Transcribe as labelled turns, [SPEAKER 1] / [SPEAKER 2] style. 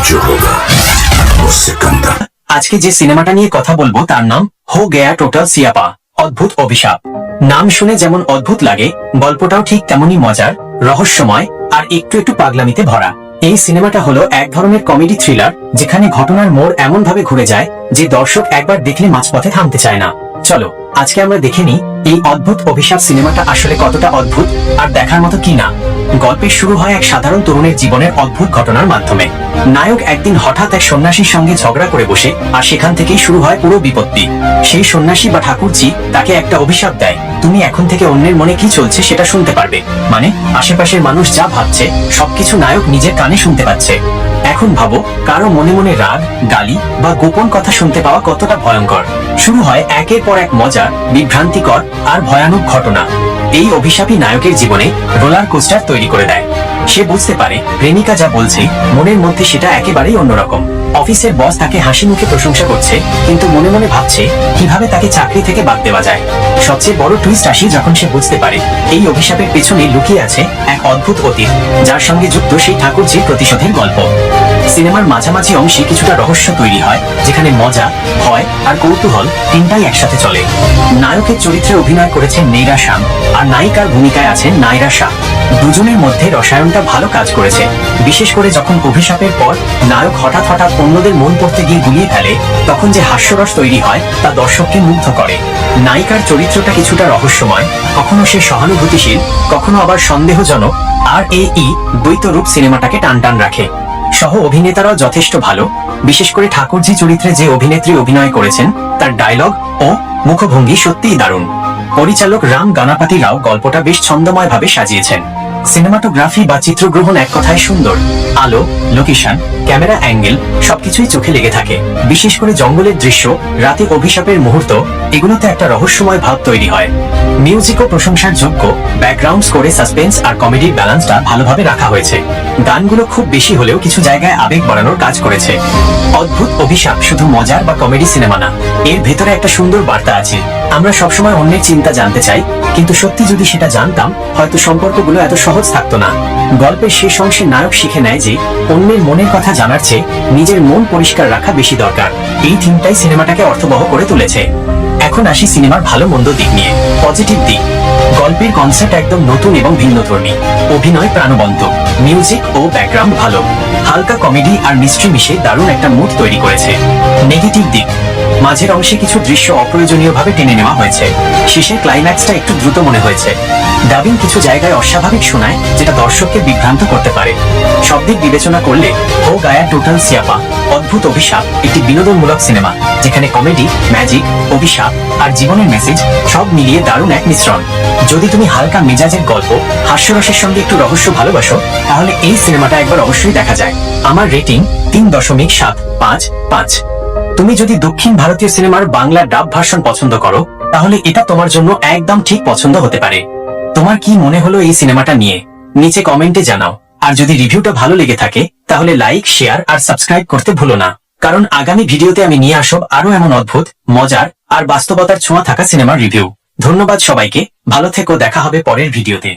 [SPEAKER 1] जो होगा उससे गंदा।
[SPEAKER 2] আজকে যে সিনেমাটা নিয়ে কথা বলবো তার নাম হো গয়া টোটাল সিয়াপা, অদ্ভুত অভিশাপ। নাম শুনে যেমন অদ্ভুত লাগে, গল্পটাও ঠিক তেমনই মজার, রহস্যময় আর একটু একটু পাগলামিতে ভরা। এই সিনেমাটা হলো এক ধরনের কমেডি থ্রিলার, যেখানে ঘটনার মোড় এমন ভাবে ঘুরে যায় যে দর্শক একবার দেখলে মাঝপথে থামতে চায় না। চলো আজকে আমরা দেখে নিই এই অদ্ভুত অভিশাপ সিনেমাটা আসলে কতটা অদ্ভুত আর দেখার মতো কি না। গল্পের শুরু হয় এক সাধারণ তরুণের জীবনের অদ্ভুত ঘটনার মাধ্যমে। নায়ক একদিন হঠাৎ এক সন্ন্যাসীর সঙ্গে ঝগড়া করে বসে, আর সেখান থেকেই শুরু হয় পুরো বিপত্তি। সেই সন্ন্যাসী বা ঠাকুরজি তাকে একটা অভিশাপ দেয়, তুমি এখন থেকে অন্যের মনে কি চলছে সেটা শুনতে পারবে। মানে আশেপাশের মানুষ যা ভাবছে সবকিছু নায়ক নিজের কানে শুনতে পাচ্ছে। এখন ভাবো, কারো মনে মনে রাগ, গালি বা গোপন কথা শুনতে পাওয়া কতটা ভয়ঙ্কর। শুরু হয় একের পর এক মজার, বিভ্রান্তিকর আর ভয়ানক ঘটনা। এই অভিশাপী নায়কের জীবনে রোলার কোস্টার তৈরি করে দেয়। সে বুঝতে পারে প্রেমিকা যা বলছে মনের মধ্যে সেটা একেবারেই অন্যরকম। অফিসের বস তাকে হাসি মুখে প্রশংসা করছে, কিন্তু মনে মনে ভাবছে কিভাবে তাকে চাকরি থেকে বাদ দেওয়া যায়। সবচেয়ে বড় টুইস্ট আসে যখন সে বুঝতে পারে এই অভিশাপের পেছনে লুকিয়ে আছে এক অদ্ভুত অতীত, যার সঙ্গে যুক্ত সেই ঠাকুরজির প্রতিশোধের গল্প। সিনেমার মাঝামাঝি অংশে কিছুটা রহস্য তৈরি হয়, যেখানে মজা, ভয় আর কৌতূহল তিনটাই একসাথে চলে। নায়কের চরিত্রে অভিনয় করেছেন নেইরা শাম, আর নায়িকার ভূমিকায় আছেন নাইরা শাহ। দুজনের মধ্যে রসায়নটা ভালো কাজ করেছে, বিশেষ করে যখন অভিশাপের পর নায়ক হঠাৎ অন্যদের মন পড়তে গিয়ে গুলিয়ে ফেলে, তখন যে হাস্যরস তৈরি হয় তা দর্শককে মুগ্ধ করে। নায়িকার চরিত্রটা কিছুটা রহস্যময়, কখনো সে সহানুভূতিশীল, কখনো আবার সন্দেহজনক, আর এই দ্বৈত রূপ সিনেমাটাকে টানটান রাখে। সহ অভিনেতারাও যথেষ্ট ভালো, বিশেষ করে ঠাকুরজি চরিত্রে যে অভিনেত্রী অভিনয় করেছেন তার ডায়লগ ও মুখভঙ্গি সত্যিই দারুণ। পরিচালক রাম গানাপাতি রাও গল্পটা বেশ ছন্দময় ভাবে সাজিয়েছেন। সিনেমাটোগ্রাফি বা চিত্রগ্রহণ এক কথায় সুন্দর। আলো, লোকেশন, ক্যামেরা অ্যাঙ্গেল সবকিছুই চোখে লেগে থাকে। বিশেষ করে জঙ্গলের দৃশ্য, রাতে অভিশাপের মুহূর্ত, এগুলোতে একটা রহস্যময় ভাব তৈরি হয়। মিউজিকও প্রশংসার যোগ্য, ব্যাকগ্রাউন্ড স্কোরে সাসপেন্স আর কমেডির ব্যালেন্সটা ভালোভাবে রাখা হয়েছে। গানগুলো খুব বেশি হলেও কিছু জায়গায় আবেগ বাড়ানোর কাজ করেছে। অদ্ভুত অভিশাপ শুধু মজার বা কমেডি সিনেমা না, এর ভেতরে একটা সুন্দর বার্তা আছে। আমরা সবসময় অন্যের চিন্তা জানতে চাই, কিন্তু সত্যি যদি সেটা জানতাম হয়তো সম্পর্কগুলো এত সহজ থাকতো না। গল্পের শেষ অংশে নায়ক শিখে নেয় যে অন্যের মনের কথা জানার চেয়ে নিজের মন পরিষ্কার রাখা বেশি দরকার। এই থিমটাই সিনেমাটাকে অর্থবহ করে তুলেছে। এখন আসি সিনেমার ভালো মন্দ দিক নিয়ে। পজিটিভ দিক, গল্পের কনসেপ্ট একদম নতুন এবং ভিন্নধর্মী। অভিনয় প্রাণবন্ত, মিউজিক ও ব্যাকগ্রাউন্ড ভালো, হালকা কমেডি আর মিস্ট্রি মিশে দারুণ একটা মুড তৈরি করেছে। নেগেটিভ দিক, মাঝের অংশে কিছু দৃশ্য অপ্রয়োজনীয়ভাবে টেনে নেওয়া হয়েছে। শেষের ক্লাইম্যাক্সটা একটু দ্রুত মনে হয়েছে। ডাবিং কিছু জায়গায় অস্বাভাবিক শোনায়, যেটা দর্শককে বিভ্রান্ত করতে পারে। সব দিক বিবেচনা করলে হো গায়া টোটাল সিয়াপা, অদ্ভুত অভিশাপ একটি বিনোদনমূলক সিনেমা, যেখানে কমেডি, ম্যাজিক, অভিশাপ আর জীবনের মেসেজ সব মিলিয়ে দারুণ এক মিশ্রণ। যদি তুমি হালকা মেজাজের গল্প, হাস্যরসের সঙ্গে একটু রহস্য ভালোবাসো, তাহলে এই সিনেমাটা একবার অবশ্যই দেখা যায়। আমার রেটিং 3.755। তুমি যদি দক্ষিণ ভারতীয় সিনেমার বাংলা ডাব ভার্সন পছন্দ করো, তাহলে এটা তোমার জন্য একদম ঠিক পছন্দ হতে পারে। তোমার কি মনে হলো এই সিনেমাটা নিয়ে নিচে কমেন্টে জানাও। আর যদি রিভিউটা ভালো লেগে থাকে তাহলে লাইক, শেয়ার আর সাবস্ক্রাইব করতে ভুলো না, কারণ আগামী ভিডিওতে আমি নিয়ে আসব আরো এমন অদ্ভুত, মজার আর বাস্তবতার ছোঁয়া থাকা সিনেমার রিভিউ। ধন্যবাদ সবাইকে, ভালো থেকো, দেখা হবে পরের ভিডিওতে।